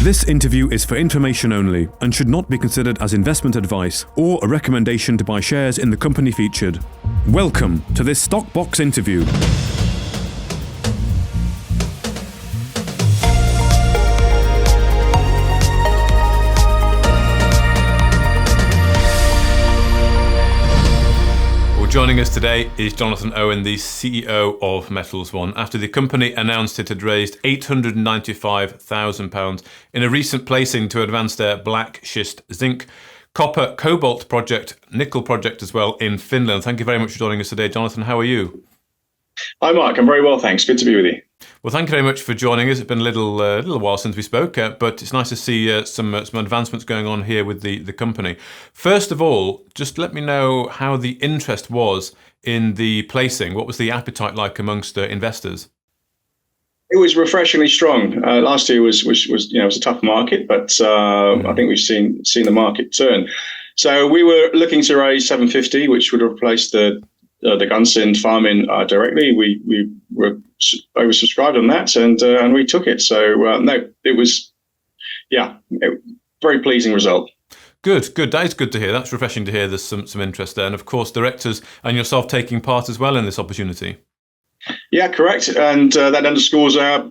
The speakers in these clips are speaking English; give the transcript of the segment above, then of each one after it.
This interview is for information only and should not be considered as investment advice or a recommendation to buy shares in the company featured. Welcome to this Stock Box interview. Joining us today is Jonathan Owen, the CEO of Metals One, after the company announced it had raised £895,000 in a recent placing to advance their Black Schist zinc-copper-cobalt-nickel project as well in Finland. Thank you very much for joining us today, Jonathan. How are you? Hi, Mark. I'm very well, thanks. Good to be with you. Well, thank you very much for joining us. It's been a little while since we spoke, but it's nice to see some advancements going on here with the company. First of all, just let me know how the interest was in the placing. What was the appetite like amongst investors? It was refreshingly strong. Last year was a tough market, but I think we've seen the market turn. So we were looking to raise 750, which would replace the Gunsynd farm-in directly. We were oversubscribed on that, and we took it. So it was very pleasing result. Good. That is good to hear. That's refreshing to hear. There's some interest there, and of course, directors and yourself taking part as well in this opportunity. Yeah, correct, and that underscores our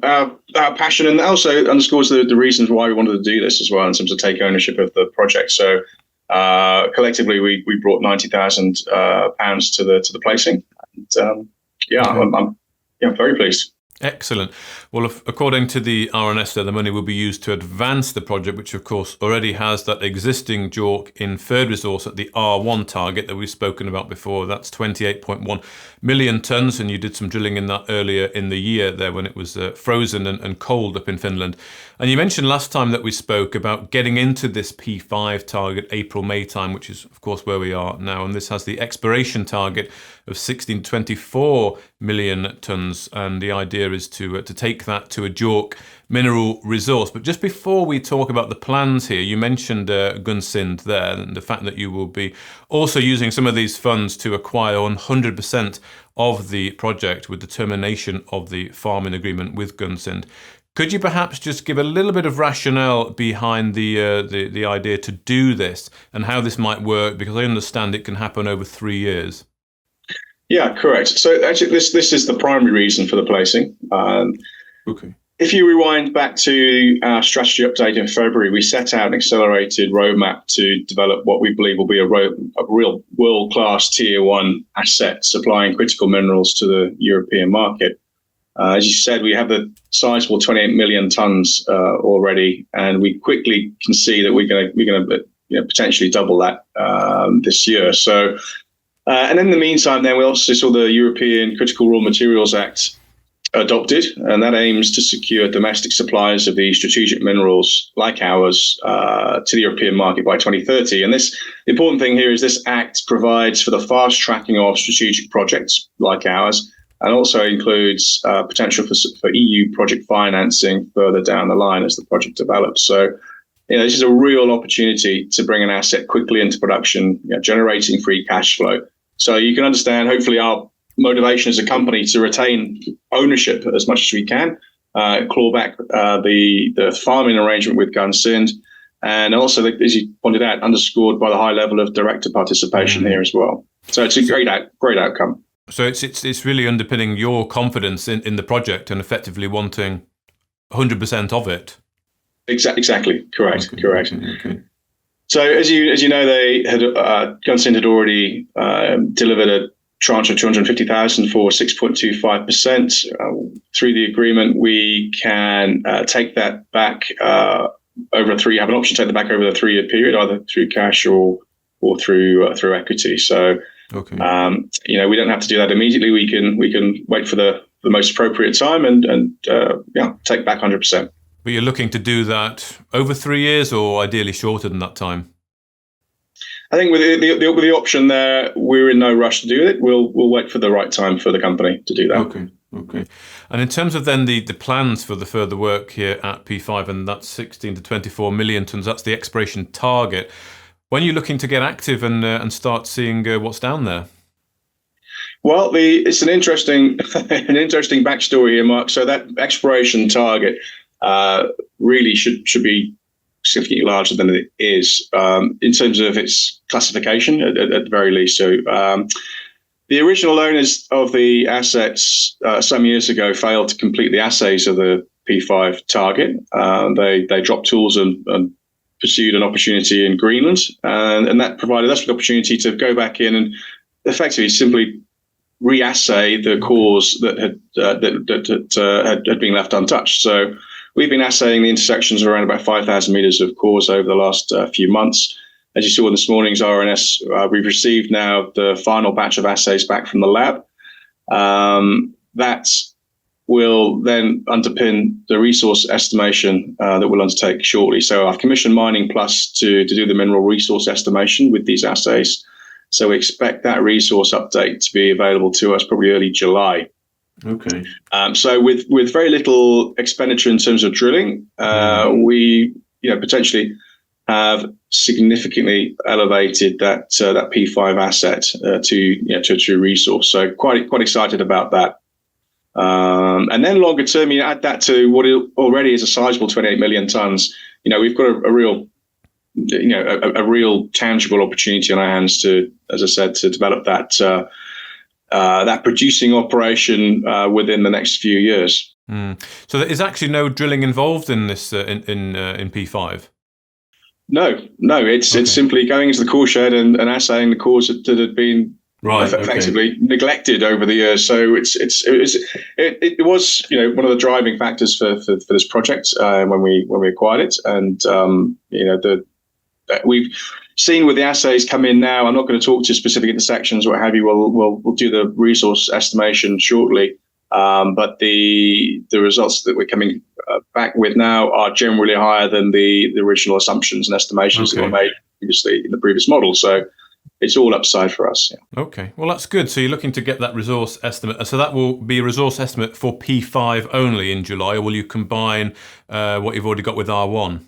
passion, and also underscores the reasons why we wanted to do this as well in terms of take ownership of the project. So. Collectively, we brought £90,000 to the placing, and I'm very pleased. Excellent. Well, according to the RNS, the money will be used to advance the project, which of course already has that existing JORC Inferred Resource at the R1 target that we've spoken about before. That's 28.1 million tonnes, and you did some drilling in that earlier in the year there when it was frozen and cold up in Finland. And you mentioned last time that we spoke about getting into this P5 target April-May time, which is of course where we are now, and this has the exploration target of 16 to 24 million tonnes, and the idea is to take that to a JORC mineral resource. But just before we talk about the plans here, you mentioned Gunsynd there, and the fact that you will be also using some of these funds to acquire 100% of the project with the termination of the farming agreement with Gunsynd. Could you perhaps just give a little bit of rationale behind the idea to do this and how this might work? Because I understand it can happen over 3 years. Yeah, correct. So actually, this is the primary reason for the placing. Okay. If you rewind back to our strategy update in February, we set out an accelerated roadmap to develop what we believe will be a real world-class tier one asset supplying critical minerals to the European market. As you said, we have the sizable 28 million tonnes already, and we quickly can see that we're going to potentially double that this year. So. And in the meantime, then we also saw the European Critical Raw Materials Act adopted, and that aims to secure domestic supplies of these strategic minerals like ours to the European market by 2030. And the important thing here is this act provides for the fast tracking of strategic projects like ours, and also includes potential for EU project financing further down the line as the project develops. So. This is a real opportunity to bring an asset quickly into production, generating free cash flow. So you can understand, hopefully, our motivation as a company to retain ownership as much as we can, claw back the farming arrangement with Gunsynd, and also, as you pointed out, underscored by the high level of director participation here as well. So it's a great outcome. So it's really underpinning your confidence in the project and effectively wanting 100% of it. Exactly. Correct. Okay. Correct. Okay. So as you know, Gunsynd had already delivered a tranche of 250,000 for 6.25%. Through the agreement, we can take that back have an option to take that back over the 3-year period, either through cash or through equity. So Okay. We don't have to do that immediately. We can wait for the most appropriate time and take back 100%. But you're looking to do that over 3 years, or ideally shorter than that time? I think with the option there, we're in no rush to do it. We'll wait for the right time for the company to do that. Okay. And in terms of then the plans for the further work here at P5, and that's 16 to 24 million tonnes, that's the exploration target. When are you looking to get active and start seeing what's down there? Well, it's an interesting backstory here, Mark. So that exploration target really should be significantly larger than it is in terms of its classification at the very least. So the original owners of the assets some years ago failed to complete the assays of the P5 target. They dropped tools and pursued an opportunity in Greenland, and that provided us with the opportunity to go back in and effectively simply re-assay the cores that had been left untouched. So we've been assaying the intersections of around about 5,000 meters of cores over the last few months. As you saw in this morning's RNS, we've received now the final batch of assays back from the lab. That will then underpin the resource estimation that we'll undertake shortly. So I've commissioned Mining Plus to do the mineral resource estimation with these assays. So we expect that resource update to be available to us probably early July. Okay. So with very little expenditure in terms of drilling, we potentially have significantly elevated that P5 asset to a true resource. So quite excited about that. And then longer term, you add that to what already is a sizable 28 million tons. We've got a real tangible opportunity on our hands to, as I said, to develop that producing operation within the next few years. So there is actually no drilling involved in this in P5. No, it's simply going into the core shed and assaying the cores that had been effectively neglected over the years. So it was one of the driving factors for this project when we acquired it, and we've seen with the assays come in now. I'm not going to talk to specific intersections or what have you. We'll do the resource estimation shortly, but the results that we're coming back with now are generally higher than the original assumptions and estimations that were made previously in the previous model. So it's all upside for us. Yeah. Okay, well that's good. So you're looking to get that resource estimate. So that will be a resource estimate for P5 only in July, or will you combine what you've already got with R1?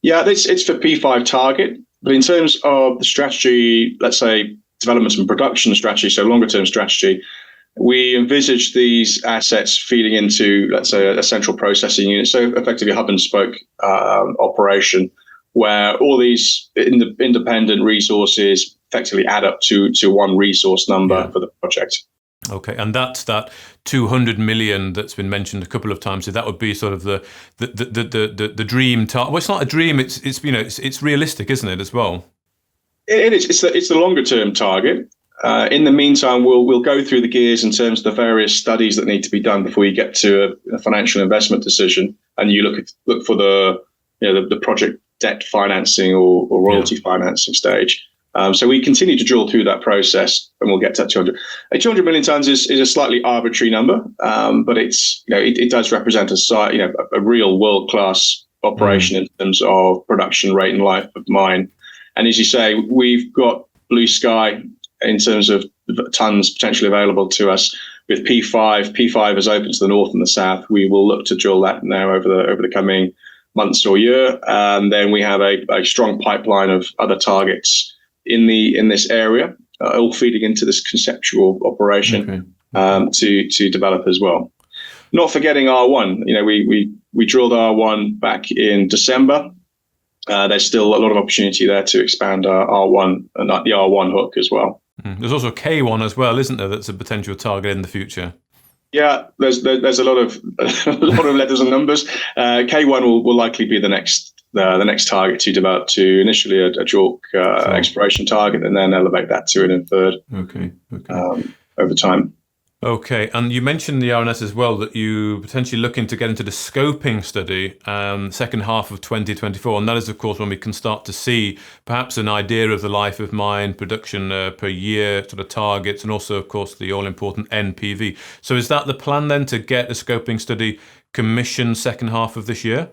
Yeah, it's for P5 target. But in terms of the strategy, let's say development and production strategy, so longer term strategy, we envisage these assets feeding into, let's say, a central processing unit. So effectively a hub and spoke operation where all these independent resources effectively add up to one resource number for the project. Okay, and that's that 200 million that's been mentioned a couple of times. So that would be sort of the dream target. Well, it's not a dream. It's realistic, isn't it, as well? It is. It's the longer term target. In the meantime, we'll go through the gears in terms of the various studies that need to be done before you get to a financial investment decision, and you look for the project debt financing or royalty financing stage. So we continue to drill through that process, and we'll get to that 200. 200 million tons is a slightly arbitrary number, but it does represent a real world class operation in terms of production rate and life of mine. And as you say, we've got blue sky in terms of tons potentially available to us with P5. P5 is open to the north and the south. We will look to drill that now over the coming months or year. And then we have a strong pipeline of other targets in this area, all feeding into this conceptual operation to develop as well. Not forgetting R1. We drilled R1 back in December. There's still a lot of opportunity there to expand R1 and the R1 hook as well. There's also K1 as well, isn't there? That's a potential target in the future. Yeah, there's a lot of letters and numbers. K1 will likely be the next target to develop to initially a JORC exploration target, and then elevate that to an inferred over time. Okay, and you mentioned the RNS as well, that you potentially looking to get into the scoping study second half of 2024, and that is of course when we can start to see perhaps an idea of the life of mine, production per year sort of targets, and also of course the all-important NPV. So is that the plan then, to get a scoping study commissioned second half of this year?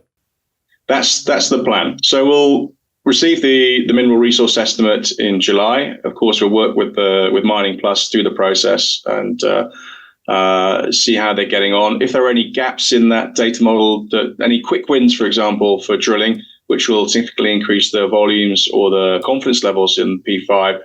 That's the plan. So we'll receive the mineral resource estimate in July. Of course, we'll work with Mining Plus through the process and see how they're getting on. If there are any gaps in that data model, any quick wins, for example, for drilling, which will significantly increase the volumes or the confidence levels in P5,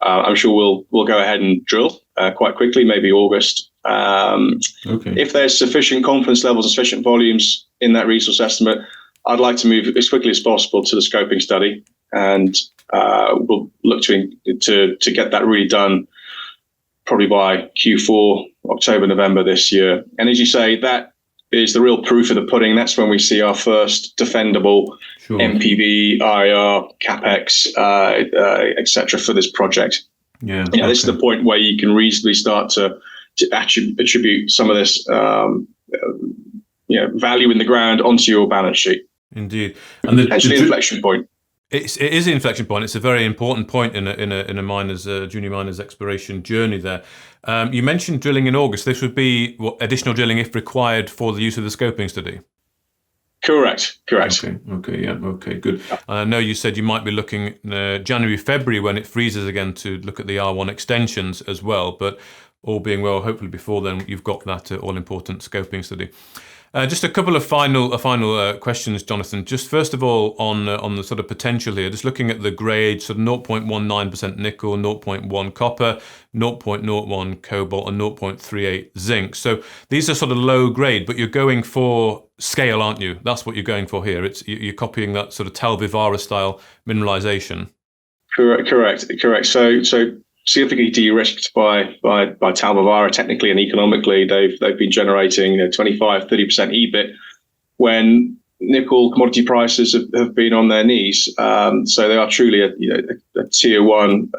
I'm sure we'll go ahead and drill quite quickly, maybe August. If there's sufficient confidence levels and sufficient volumes in that resource estimate, I'd like to move as quickly as possible to the scoping study, and we'll look to get that really done probably by Q4, October, November this year. And as you say, that is the real proof of the pudding. That's when we see our first defendable NPV, IR, CapEx, etc. for this project. This is the point where you can reasonably start to attribute some of this value in the ground onto your balance sheet. Indeed, and the inflection point. It is an inflection point. It's a very important point in a miner's junior miner's exploration journey. There, you mentioned drilling in August. This would be additional drilling if required for the use of the scoping study. Correct. Okay, good. I know you said you might be looking January, February when it freezes again to look at the R1 extensions as well. But all being well, hopefully before then you've got that all-important scoping study. Just a couple of final questions, Jonathan. Just first of all, on the sort of potential here, just looking at the grade, sort of 0.19% nickel, 0.1 copper, 0.01 cobalt, and 0.38 zinc. So these are sort of low grade, but you're going for scale, aren't you? That's what you're going for here. You're copying that sort of Tel Vivara style mineralization. Correct. So significantly de-risked by Tel Vivara technically and economically. They've been generating 25-30% EBIT when nickel commodity prices have been on their knees. So they are truly a tier one,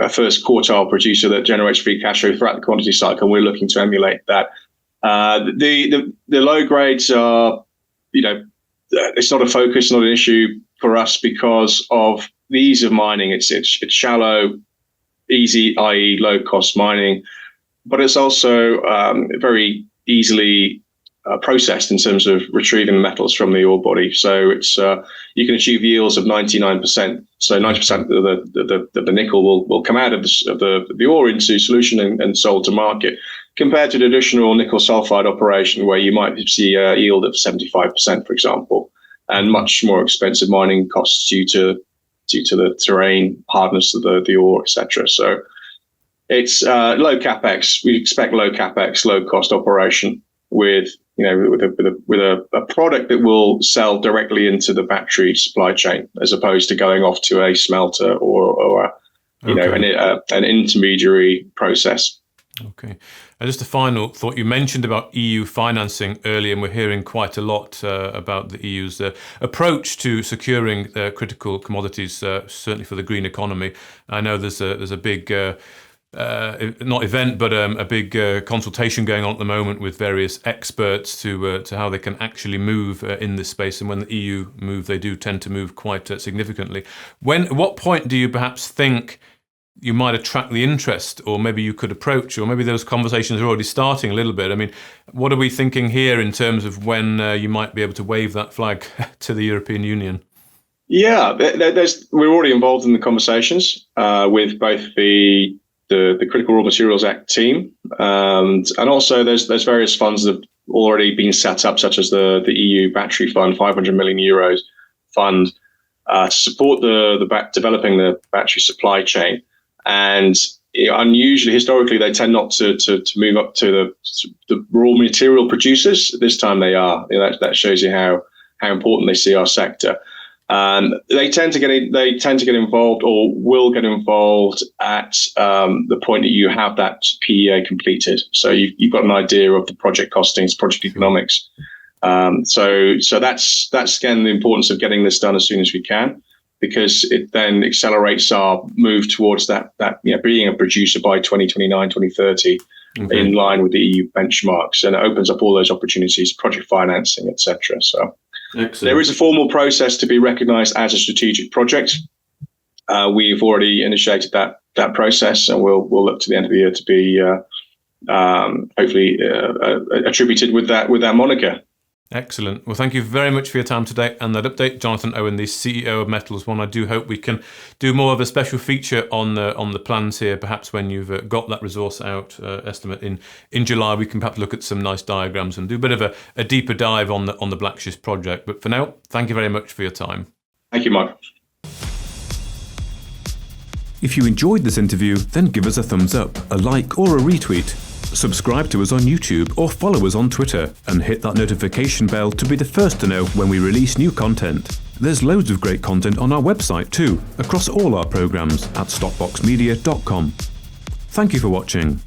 first quartile producer that generates free cash flow throughout the commodity cycle. We're looking to emulate that. The low grades are, it's not a focus, not an issue for us because of the ease of mining. It's shallow, easy, i.e. low cost mining, but it's also very easily processed in terms of retrieving metals from the ore body. So it's you can achieve yields of 99%. So 90% of the nickel will come out of the ore into solution and sold to market, compared to the traditional nickel sulfide operation where you might see a yield of 75%, for example, and much more expensive mining costs due to the terrain, hardness of the ore, etc. So it's low capex. We expect low capex, low cost operation with a product that will sell directly into the battery supply chain, as opposed to going off to a smelter or an intermediary process. Okay. And just a final thought, you mentioned about EU financing earlier, and we're hearing quite a lot about the EU's approach to securing critical commodities, certainly for the green economy. I know there's a big, not event, but a big consultation going on at the moment with various experts to how they can actually move in this space. And when the EU move, they do tend to move quite significantly. At what point do you perhaps think you might attract the interest, or maybe you could approach, or maybe those conversations are already starting a little bit? I mean, what are we thinking here in terms of when you might be able to wave that flag to the European Union? Yeah, we're already involved in the conversations with both the Critical Raw Materials Act team, and also there's various funds that have already been set up, such as the EU Battery Fund, 500 million euros fund, to support developing the battery supply chain. And unusually, historically, they tend not to move up to the raw material producers. This time they are. That shows you how important they see our sector. They tend to get involved, or will get involved at the point that you have that PEA completed. So you've got an idea of the project costings, project economics. So that's again the importance of getting this done as soon as we can, because it then accelerates our move towards that being a producer by 2029, 2030, in line with the EU benchmarks, and it opens up all those opportunities, project financing, etc. So excellent. There is a formal process to be recognised as a strategic project. We've already initiated that process, and we'll look to the end of the year to be hopefully attributed with that moniker. Excellent. Well, thank you very much for your time today and that update. Jonathan Owen, the CEO of Metals One. I do hope we can do more of a special feature on the plans here. Perhaps when you've got that resource out estimate in July, we can perhaps look at some nice diagrams and do a bit of a deeper dive on the Black Schist project. But for now, thank you very much for your time. Thank you, Mark. If you enjoyed this interview, then give us a thumbs up, a like or a retweet. Subscribe to us on YouTube or follow us on Twitter and hit that notification bell to be the first to know when we release new content. There's loads of great content on our website too, across all our programs at stockboxmedia.com. Thank you for watching.